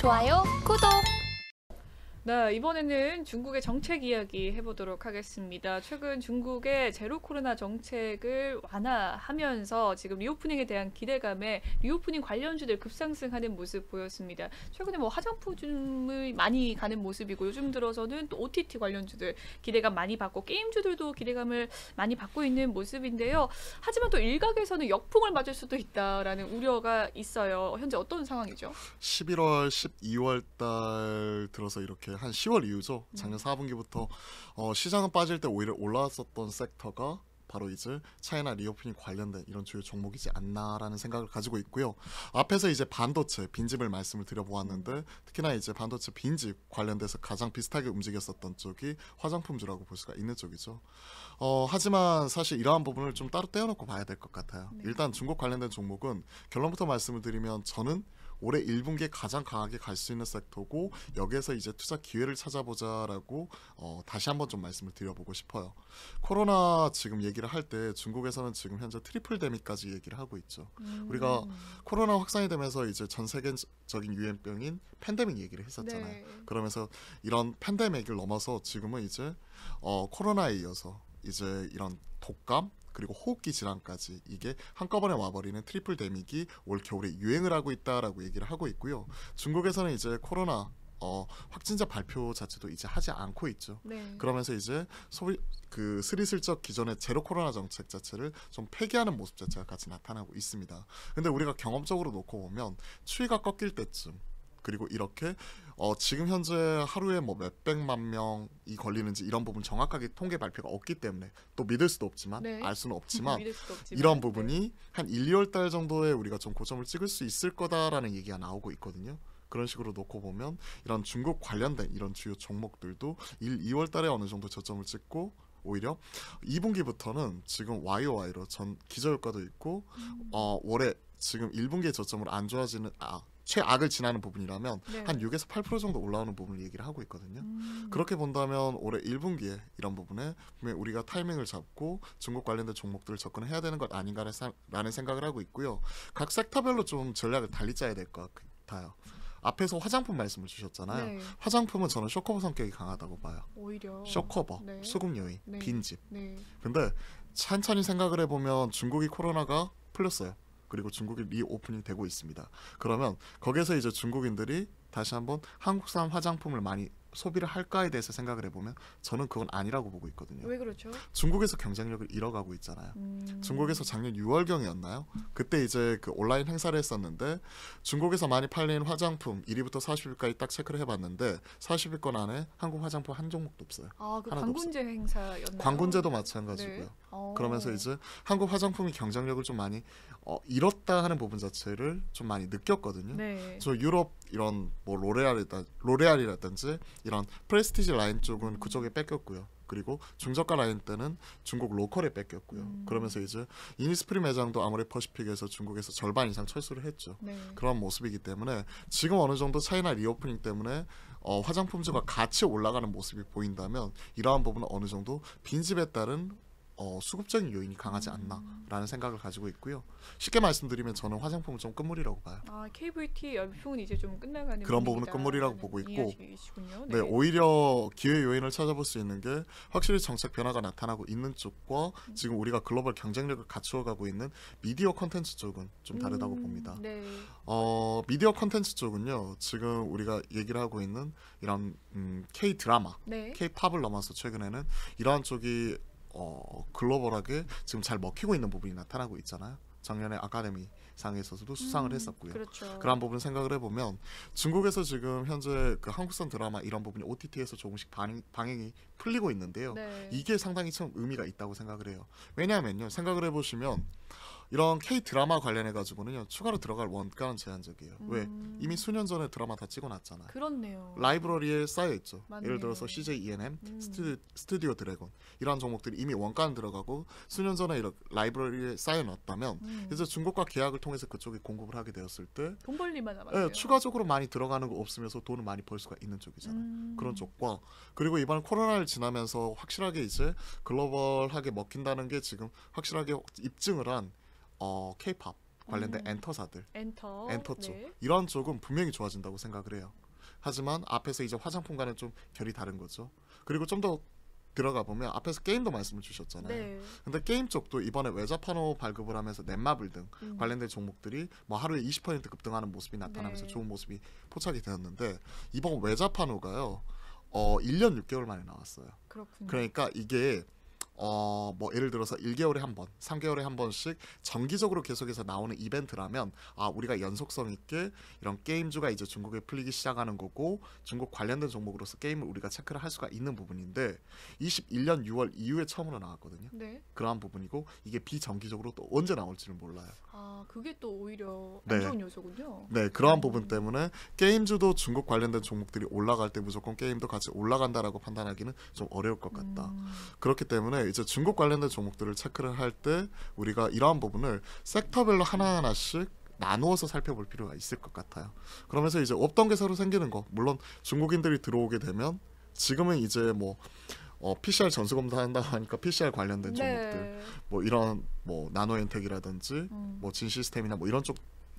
좋아요, 구독! 네, 이번에는 중국의 정책 이야기 해보도록 하겠습니다. 최근 중국의 제로 코로나 정책을 완화하면서 지금 리오프닝에 대한 기대감에 리오프닝 관련주들 급상승하는 모습 보였습니다. 최근에 뭐 화장품을 많이 가는 모습이고 요즘 들어서는 또 OTT 관련주들 기대감 많이 받고 게임주들도 기대감을 많이 받고 있는 모습인데요. 하지만 또 일각에서는 역풍을 맞을 수도 있다라는 우려가 있어요. 현재 어떤 상황이죠? 11월, 12월 달 들어서 이렇게 한 10월 이후죠. 작년 4분기부터 시장은 빠질 때 오히려 올라왔었던 섹터가 바로 이제 차이나 리오프닝 관련된 이런 주요 종목이지 않나라는 생각을 가지고 있고요. 앞에서 이제 반도체 빈집을 말씀을 드려보았는데 특히나 이제 반도체 빈집 관련돼서 가장 비슷하게 움직였었던 쪽이 화장품주라고 볼 수가 있는 쪽이죠. 하지만 사실 이러한 부분을 좀 따로 떼어놓고 봐야 될 것 같아요. 일단 중국 관련된 종목은 결론부터 말씀을 드리면 저는 올해 1분기에 가장 강하게 갈 수 있는 섹터고 여기에서 이제 투자 기회를 찾아보자라고 다시 한번 좀 말씀을 드려보고 싶어요. 코로나 지금 얘기를 할 때 중국에서는 지금 현재 트리플 데미까지 얘기를 하고 있죠. 우리가 코로나 확산이 되면서 이제 전 세계적인 유행병인 팬데믹 얘기를 했었잖아요. 네. 그러면서 이런 팬데믹을 넘어서 지금은 이제 코로나에 이어서 이제 이런 독감 그리고 호흡기 질환까지 이게 한꺼번에 와버리는 트리플 데믹이 올 겨울에 유행을 하고 있다라고 얘기를 하고 있고요. 중국에서는 이제 코로나 확진자 발표 자체도 이제 하지 않고 있죠. 네. 그러면서 이제 스리슬쩍 기존의 제로 코로나 정책 자체를 좀 폐기하는 모습 자체가 같이 나타나고 있습니다. 근데 우리가 경험적으로 놓고 보면 추위가 꺾일 때쯤 그리고 이렇게 지금 현재 하루에 뭐 몇백만 명이 걸리는지 이런 부분 정확하게 통계 발표가 없기 때문에 또 믿을 수도 없지만 네. 알 수는 없지만 믿을 수도 없지만, 이런 부분이 한 1, 2월 달 정도에 우리가 좀 고점을 찍을 수 있을 거다라는 얘기가 나오고 있거든요. 그런 식으로 놓고 보면 이런 중국 관련된 이런 주요 종목들도 1, 2월 달에 어느 정도 저점을 찍고 오히려 2분기부터는 지금 YOY로 전 기저효과도 있고 올해 지금 1분기의 저점으로 안 좋아지는 최악을 지나는 부분이라면 네. 한 6에서 8% 정도 올라오는 부분을 얘기를 하고 있거든요. 그렇게 본다면 올해 1분기에 이런 부분에 분명히 우리가 타이밍을 잡고 중국 관련된 종목들을 접근해야 되는 것 아닌가라는 생각을 하고 있고요. 각 섹터별로 좀 전략을 달리 짜야 될 것 같아요. 앞에서 화장품 말씀을 주셨잖아요. 네. 화장품은 저는 쇼커버 성격이 강하다고 봐요. 오히려 쇼커버, 네. 수급 요인, 네. 빈집. 네. 근데 찬찬히 생각을 해보면 중국이 코로나가 풀렸어요. 그리고 중국이 리오프닝 되고 있습니다. 그러면 거기에서 이제 중국인들이 다시 한번 한국산 화장품을 많이 소비를 할까에 대해서 생각을 해보면 저는 그건 아니라고 보고 있거든요. 왜 그렇죠? 중국에서 경쟁력을 잃어가고 있잖아요. 중국에서 작년 6월경이었나요? 그때 이제 그 온라인 행사를 했었는데 중국에서 많이 팔리는 화장품 1위부터 40위까지 딱 체크를 해봤는데 40위권 안에 한국 화장품 한 종목도 없어요. 그 하나도 광군제 행사였나요? 광군제도 마찬가지고요. 네. 그러면서 이제 한국 화장품이 경쟁력을 좀 많이 잃었다 하는 부분 자체를 좀 많이 느꼈거든요. 네. 저 유럽 이런 뭐 로레알이라든지 이런 프레스티지 라인 쪽은 그쪽에 뺏겼고요. 그리고 중저가 라인 때는 중국 로컬에 뺏겼고요. 그러면서 이제 이니스프리 매장도 아모레 퍼시픽에서 중국에서 절반 이상 철수를 했죠. 네. 그런 모습이기 때문에 지금 어느 정도 차이나 리오프닝 때문에 화장품주가 같이 올라가는 모습이 보인다면 이러한 부분은 어느 정도 빈집에 따른 수급적인 요인이 강하지 않나라는 생각을 가지고 있고요. 쉽게 말씀드리면 저는 화장품은 좀 끝물이라고 봐요. KVT 열풍은 이제 좀 끝나가는 그런 부분은 분위기다. 끝물이라고 보고 있고 이야기이시군요. 네, 오히려 기회 요인을 찾아볼 수 있는 게 확실히 정책 변화가 나타나고 있는 쪽과 지금 우리가 글로벌 경쟁력을 갖추어가고 있는 미디어 컨텐츠 쪽은 좀 다르다고 봅니다. 네. 미디어 컨텐츠 쪽은요. 지금 우리가 얘기를 하고 있는 이런 K-드라마, 네. K-팝을 넘어서 최근에는 이러한 쪽이 글로벌하게 지금 잘 먹히고 있는 부분이 나타나고 있잖아요. 작년에 아카데미 상에서도 수상을 했었고요. 그렇죠. 그런 부분 생각을 해보면 중국에서 지금 현재 그 한국산 드라마 이런 부분이 OTT에서 조금씩 방영이 풀리고 있는데요. 네. 이게 상당히 참 의미가 있다고 생각을 해요. 왜냐하면요. 생각을 해보시면 이런 K-드라마 관련해가지고는요. 추가로 들어갈 원가는 제한적이에요. 왜? 이미 수년 전에 드라마 다 찍어놨잖아요. 그렇네요. 라이브러리에 쌓여있죠. 맞네요. 예를 들어서 CJ ENM, 스튜디오 드래곤 이런 종목들이 이미 원가는 들어가고 수년 전에 이렇게 라이브러리에 쌓여놨다면 이제 중국과 계약을 통해서 그쪽에 공급을 하게 되었을 때 돈 벌리만 남았어요. 추가적으로 많이 들어가는 거 없으면서 돈을 많이 벌 수가 있는 쪽이잖아요. 그런 쪽과 그리고 이번 코로나를 지나면서 확실하게 이제 글로벌하게 먹힌다는 게 지금 확실하게 입증을 한 K-팝 관련된 엔터사들, 엔터 쪽 네. 이런 쪽은 분명히 좋아진다고 생각을 해요. 하지만 앞에서 이제 화장품과는 좀 결이 다른 거죠. 그리고 좀 더 들어가 보면 앞에서 게임도 말씀을 주셨잖아요. 네. 근데 게임 쪽도 이번에 외자판호 발급을 하면서 넷마블 등 관련된 종목들이 뭐 하루에 20% 급등하는 모습이 나타나면서 네. 좋은 모습이 포착이 되었는데 이번 외자판호가요 1년 6개월 만에 나왔어요. 그렇군요. 그러니까 이게 뭐 예를 들어서 1개월에 한 번, 3개월에 한 번씩 정기적으로 계속해서 나오는 이벤트라면 우리가 연속성 있게 이런 게임주가 이제 중국에 풀리기 시작하는 거고 중국 관련된 종목으로서 게임을 우리가 체크를 할 수가 있는 부분인데 21년 6월 이후에 처음으로 나왔거든요. 네. 그러한 부분이고 이게 비정기적으로 또 언제 나올지는 몰라요. 그게 또 오히려 네. 안 좋은 요소군요. 네, 그러한 부분 때문에 게임주도 중국 관련된 종목들이 올라갈 때 무조건 게임도 같이 올라간다라고 판단하기는 좀 어려울 것 같다. 그렇기 때문에 이제 중국 관련된 종목들을 체크를 할 때 우리가 이러한 부분을 섹터별로 하나하나씩 나누어서 살펴볼 필요가 있을 것 같아요. 그러면서 이제 없던 게 새로 생기는 거, 물론 중국인들이 들어오게 되면 지금은 이제 뭐 PCR 전수검사 한다고 하니까 PCR 관련된 종목들, 네. 뭐 이런 뭐 나노엔텍이라든지 뭐 진시스템이나 뭐 이런 쪽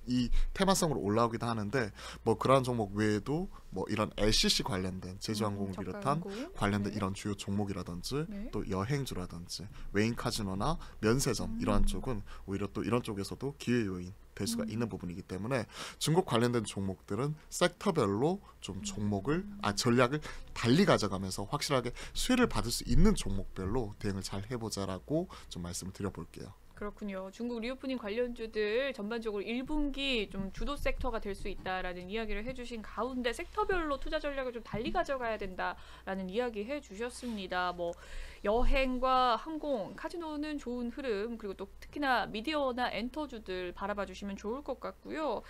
이 테마성으로 올라오기도 하는데 뭐 그러한 종목 외에도 뭐 이런 LCC 관련된 제주항공을 비롯한 저가항공. 관련된 네. 이런 주요 종목이라든지 네. 또 여행주라든지 외인 카지노나 면세점 이러한 쪽은 오히려 또 이런 쪽에서도 기회 요인 될 수가 있는 부분이기 때문에 중국 관련된 종목들은 섹터별로 좀 종목을 전략을 달리 가져가면서 확실하게 수혜를 받을 수 있는 종목별로 대응을 잘 해보자라고 좀 말씀을 드려볼게요. 그렇군요. 중국 리오프닝 관련주들 전반적으로 1분기 좀 주도 섹터가 될 수 있다라는 이야기를 해주신 가운데 섹터별로 투자 전략을 좀 달리 가져가야 된다라는 이야기 해주셨습니다. 뭐 여행과 항공, 카지노는 좋은 흐름, 그리고 또 특히나 미디어나 엔터주들 바라봐 주시면 좋을 것 같고요.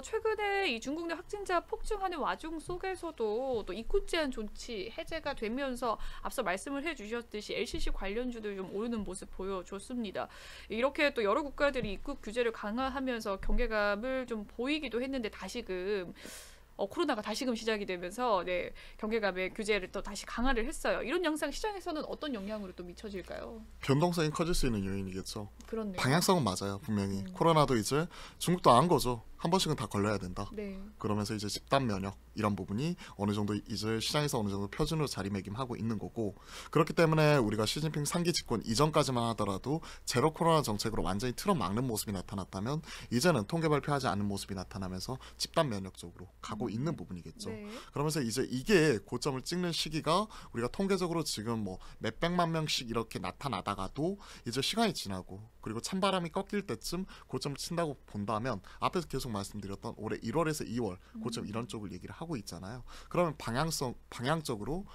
최근에 이 중국 내 확진자 폭증하는 와중 속에서도 또 입국 제한 조치 해제가 되면서 앞서 말씀을 해주셨듯이 LCC 관련주들 좀 오르는 모습 보여줬습니다. 이렇게 또 여러 국가들이 입국 규제를 강화하면서 경계감을 좀 보이기도 했는데 다시금 코로나가 다시금 시작이 되면서 경계감의 규제를 또 다시 강화를 했어요. 이런 양상 시장에서는 어떤 영향으로 또 미쳐질까요? 변동성이 커질 수 있는 요인이겠죠. 그렇네요. 방향성은 맞아요. 분명히 코로나도 이제 중국도 안 거죠. 한 번씩은 다 걸려야 된다. 네. 그러면서 이제 집단 면역 이런 부분이 어느 정도 이제 시장에서 어느 정도 표준으로 자리매김하고 있는 거고 그렇기 때문에 우리가 시진핑 3기 집권 이전까지만 하더라도 제로 코로나 정책으로 완전히 틀어막는 모습이 나타났다면 이제는 통계 발표하지 않는 모습이 나타나면서 집단 면역 쪽으로 가고 있는 부분이겠죠. 네. 그러면서 이제 이게 고점을 찍는 시기가 우리가 통계적으로 지금 뭐 몇백만 명씩 이렇게 나타나다가도 이제 시간이 지나고 그리고 찬바람이 꺾일 때쯤 고점을 친다고 본다면 앞에서 계속 말씀드렸던 올해 1월에서 2월 고점 이런 쪽을 얘기를 하고 있잖아요. 그러면 방향적으로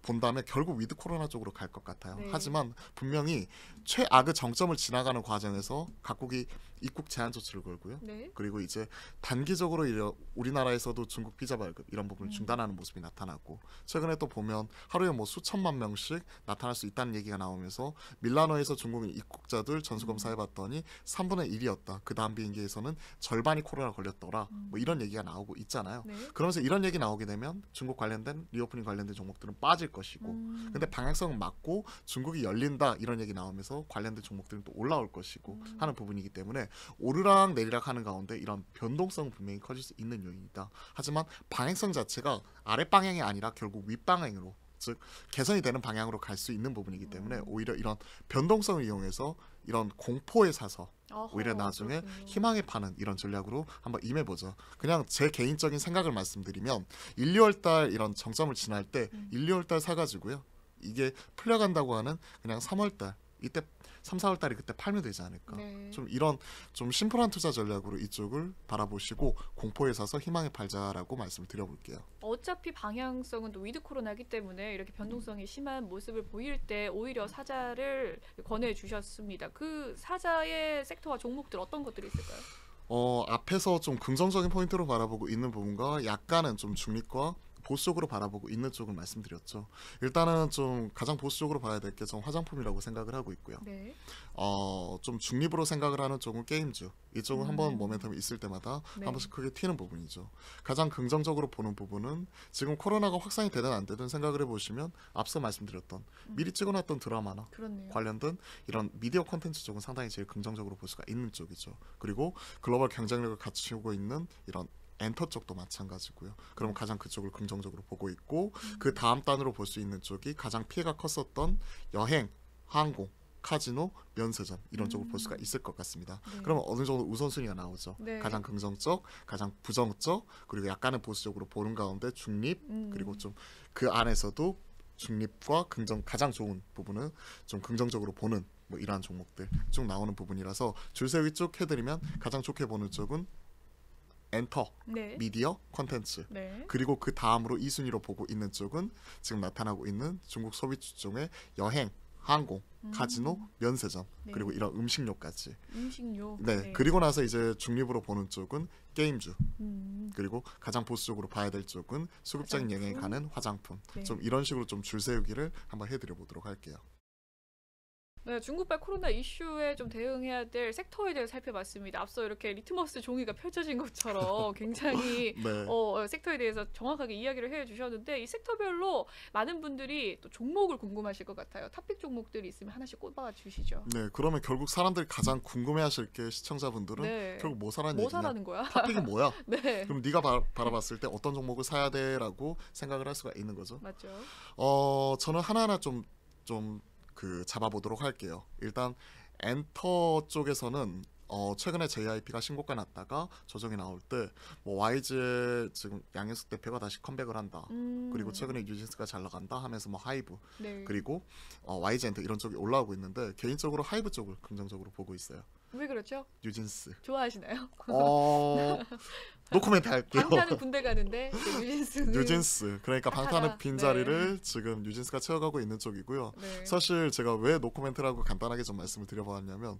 본다면 결국 위드 코로나 쪽으로 갈 것 같아요. 네. 하지만 분명히 최악의 정점을 지나가는 과정에서 각국이 입국 제한 조치를 걸고요. 네. 그리고 이제 단기적으로 우리나라에서도 중국 비자 발급 이런 부분을 중단하는 모습이 나타났고 최근에 또 보면 하루에 뭐 수천만 명씩 나타날 수 있다는 얘기가 나오면서 밀라노에서 중국인 입국자들 전수검사해봤더니 3분의 1이었다. 그 다음 비행기에서는 절반이 코로나 걸렸더라. 뭐 이런 얘기가 나오고 있잖아요. 네. 그러면서 이런 얘기 나오게 되면 중국 관련된 리오프닝 관련된 종목들은 빠질 것이고 근데 방향성은 맞고 중국이 열린다 이런 얘기 나오면서 관련된 종목들은 또 올라올 것이고 하는 부분이기 때문에 오르락 내리락 하는 가운데 이런 변동성은 분명히 커질 수 있는 요인이다. 하지만 방향성 자체가 아래 방향이 아니라 결국 윗 방향으로 즉 개선이 되는 방향으로 갈 수 있는 부분이기 때문에 오히려 이런 변동성을 이용해서 이런 공포에 사서 오히려 나중에 그렇군요. 희망에 파는 이런 전략으로 한번 임해보자. 그냥 제 개인적인 생각을 말씀드리면 1, 2월 달 이런 정점을 지날 때 1, 2월 달 사가지고요. 이게 풀려간다고 하는 그냥 3월 달 이때 3, 4월 달에 그때 팔면 되지 않을까. 네. 좀 이런 좀 심플한 투자 전략으로 이쪽을 바라보시고 공포에 사서 희망에 팔자라고 말씀을 드려볼게요. 어차피 방향성은 또 위드 코로나기 때문에 이렇게 변동성이 심한 모습을 보일 때 오히려 사자를 권해주셨습니다. 그 사자의 섹터와 종목들 어떤 것들이 있을까요? 앞에서 좀 긍정적인 포인트로 바라보고 있는 부분과 약간은 좀 중립과 보수적으로 바라보고 있는 쪽을 말씀드렸죠. 일단은 좀 가장 보수적으로 봐야 될 게 좀 화장품이라고 생각을 하고 있고요. 네. 좀 중립으로 생각을 하는 쪽은 게임주. 이쪽은 한번 모멘텀이 있을 때마다 네. 한 번씩 크게 튀는 부분이죠. 가장 긍정적으로 보는 부분은 지금 코로나가 확산이 되든 안 되든 생각을 해보시면 앞서 말씀드렸던 미리 찍어놨던 드라마나 그렇네요. 관련된 이런 미디어 콘텐츠 쪽은 상당히 제일 긍정적으로 볼 수가 있는 쪽이죠. 그리고 글로벌 경쟁력을 갖추고 있는 이런 엔터 쪽도 마찬가지고요. 그럼 가장 그쪽을 긍정적으로 보고 있고 그 다음 단으로 볼 수 있는 쪽이 가장 피해가 컸었던 여행, 항공, 카지노, 면세점 이런 쪽을 볼 수가 있을 것 같습니다. 네. 그러면 어느 정도 우선순위가 나오죠. 네. 가장 긍정적, 가장 부정적, 그리고 약간은 보수적으로 보는 가운데 중립, 그리고 좀 그 안에서도 중립과 긍정 가장 좋은 부분은 좀 긍정적으로 보는 뭐 이러한 종목들 쭉 나오는 부분이라서 줄 세우기 쭉 해드리면 가장 좋게 보는 쪽은 엔터, 네. 미디어, 콘텐츠 네. 그리고 그 다음으로 2순위로 보고 있는 쪽은 지금 나타나고 있는 중국 소비 주종의 여행, 항공, 카지노, 면세점 네. 그리고 이런 음식료까지. 음식료. 네. 그리고 나서 이제 중립으로 보는 쪽은 게임주. 음. 그리고 가장 보수적으로 봐야 될 쪽은 수급적인 화장품. 영향이 가는 화장품. 네. 좀 이런 식으로 좀 줄 세우기를 한번 해드려 보도록 할게요. 네, 중국발 코로나 이슈에 좀 대응해야 될 섹터에 대해 살펴봤습니다. 앞서 이렇게 리트머스 종이가 펼쳐진 것처럼 굉장히 네. 섹터에 대해서 정확하게 이야기를 해주셨는데 이 섹터별로 많은 분들이 또 종목을 궁금하실 것 같아요. 탑픽 종목들이 있으면 하나씩 꼽아 주시죠. 네. 그러면 결국 사람들이 가장 궁금해하실 게 시청자분들은 네. 결국 뭐 사라는 뭐 얘기냐? 사라는 거야? 탑픽이 뭐야? 네, 그럼 네가 바라봤을 때 어떤 종목을 사야 돼라고 생각을 할 수가 있는 거죠. 맞죠. 저는 하나하나 좀 그 잡아보도록 할게요. 일단 엔터 쪽에서는 최근에 JYP가 신고가 났다가 조정이 나올 때 뭐 YG의 지금 양현석 대표가 다시 컴백을 한다. 그리고 최근에 뉴진스가 잘 나간다 하면서 뭐 하이브 네. 그리고 YG 엔터 이런 쪽이 올라오고 있는데 개인적으로 하이브 쪽을 긍정적으로 보고 있어요. 왜 그렇죠? 뉴진스. 좋아하시나요? 노코멘트 할게요. 방탄은 군대 가는데 뉴진스는 뉴진스 그러니까 방탄의 하하, 빈자리를 지금 뉴진스가 채워가고 있는 쪽이고요. 네. 사실 제가 왜 노코멘트라고 간단하게 좀 말씀을 드려보았냐면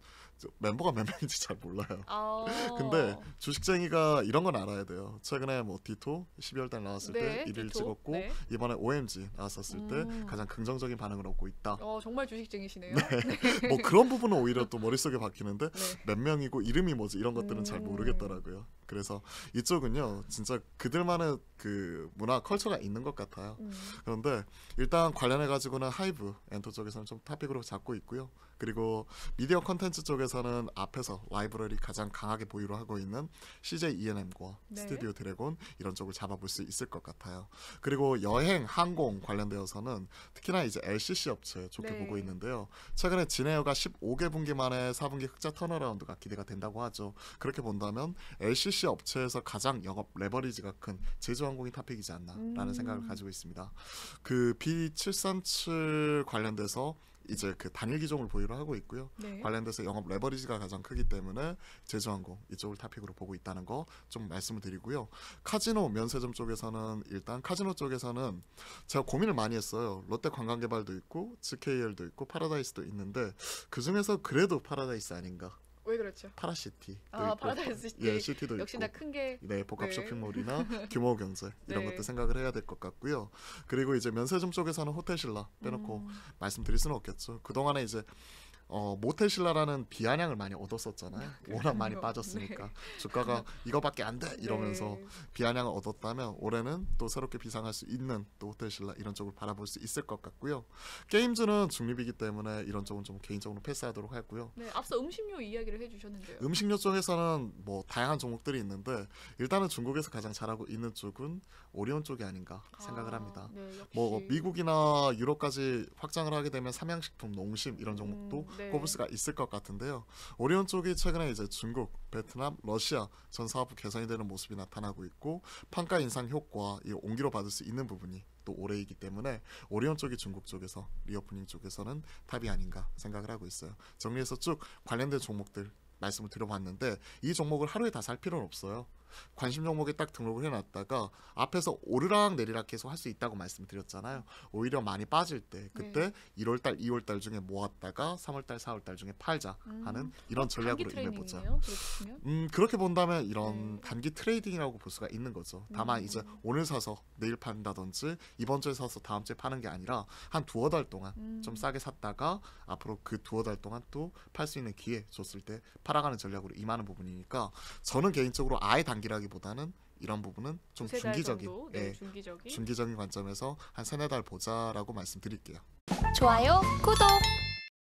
멤버가 몇 명인지 잘 몰라요. 아, 근데 주식쟁이가 이런 건 알아야 돼요. 최근에 뭐 디토 12월 달 나왔을 때 네, 1일 디토. 찍었고 네. 이번에 OMG 나왔었을 때 가장 긍정적인 반응을 얻고 있다. 정말 주식쟁이시네요. 뭐 그런 부분은 오히려 또 머릿속에 박히는데 네. 몇 명이고 이름이 뭐지 이런 것들은 잘 모르겠더라고요. 그래서 이쪽은요 진짜 그들만의 그 문화 컬처가 있는 것 같아요. 그런데 일단 관련해 가지고는 하이브 엔터 쪽에서는 좀 탑픽으로 잡고 있고요. 그리고 미디어 컨텐츠 쪽에서는 앞에서 라이브러리 가장 강하게 보유를 하고 있는 CJ ENM과 네. 스튜디오 드래곤 이런 쪽을 잡아볼 수 있을 것 같아요. 그리고 여행, 항공 관련되어서는 특히나 이제 LCC 업체 좋게 네. 보고 있는데요. 최근에 진에어가 15개 분기 만에 4분기 흑자 턴어라운드가 기대가 된다고 하죠. 그렇게 본다면 LCC 업체에서 가장 영업 레버리지가 큰 제주항공이 탑픽이지 않나라는 생각을 가지고 있습니다. 그 B737 관련돼서 이제 그 단일 기종을 보유를 하고 있고요. 네. 관련돼서 영업 레버리지가 가장 크기 때문에 제주항공 이쪽을 탑픽으로 보고 있다는 거 좀 말씀을 드리고요. 카지노 면세점 쪽에서는 일단 카지노 쪽에서는 제가 고민을 많이 했어요. 롯데 관광개발도 있고 GKL도 있고 파라다이스도 있는데 그 중에서 그래도 파라다이스 아닌가? 왜 그렇죠? 파라시티도 아, 있고 파라다이스 시티. 예, 시티도 역시나 있고 큰 게 네, 복합 네. 쇼핑몰이나 규모 경제 이런 네. 것도 생각을 해야 될 것 같고요. 그리고 이제 면세점 쪽에서는 호텔신라 빼놓고 말씀드릴 수는 없겠죠. 그동안에 이제 모텔신라라는 비아냥을 많이 얻었었잖아요. 워낙 많이 빠졌으니까 주가가 이거밖에 안 돼 이러면서 네. 비아냥을 얻었다면 올해는 또 새롭게 비상할 수 있는 또 호텔신라 이런 쪽을 바라볼 수 있을 것 같고요. 게임즈는 중립이기 때문에 이런 쪽은 좀 개인적으로 패스하도록 하고요. 네, 앞서 음식료 이야기를 해주셨는데요. 음식료 쪽에서는 뭐 다양한 종목들이 있는데 일단은 중국에서 가장 잘하고 있는 쪽은 오리온 쪽이 아닌가 생각을 합니다. 네, 역시. 뭐 미국이나 유럽까지 확장을 하게 되면 삼양식품, 농심 이런 종목도 네. 꼽을 수가 있을 것 같은데요. 오리온 쪽이 최근에 이제 중국, 베트남, 러시아 전 사업부 개선이 되는 모습이 나타나고 있고 판가 인상 효과 이 온기로 받을 수 있는 부분이 또 올해이기 때문에 오리온 쪽이 중국 쪽에서 리오프닝 쪽에서는 탑이 아닌가 생각을 하고 있어요. 정리해서 쭉 관련된 종목들 말씀을 드려봤는데 이 종목을 하루에 다 살 필요는 없어요. 관심 종목에 딱 등록을 해놨다가 앞에서 오르락 내리락 계속 할 수 있다고 말씀드렸잖아요. 오히려 많이 빠질 때 그때 1월달, 2월달 중에 모았다가 3월달, 4월달 중에 팔자 하는 이런 전략으로 임해보자. 그렇게 본다면 이런 단기 트레이딩이라고 볼 수가 있는 거죠. 다만 이제 오늘 사서 내일 판다든지 이번 주에 사서 다음 주에 파는 게 아니라 한 두어 달 동안 좀 싸게 샀다가 앞으로 그 두어 달 동안 또 팔 수 있는 기회 줬을 때 팔아가는 전략으로 임하는 부분이니까 저는 개인적으로 아예 단기라기보다는 이런 부분은 좀 중기적인, 중기적인 관점에서 한 세네 달 보자라고 말씀드릴게요. 좋아요, 구독!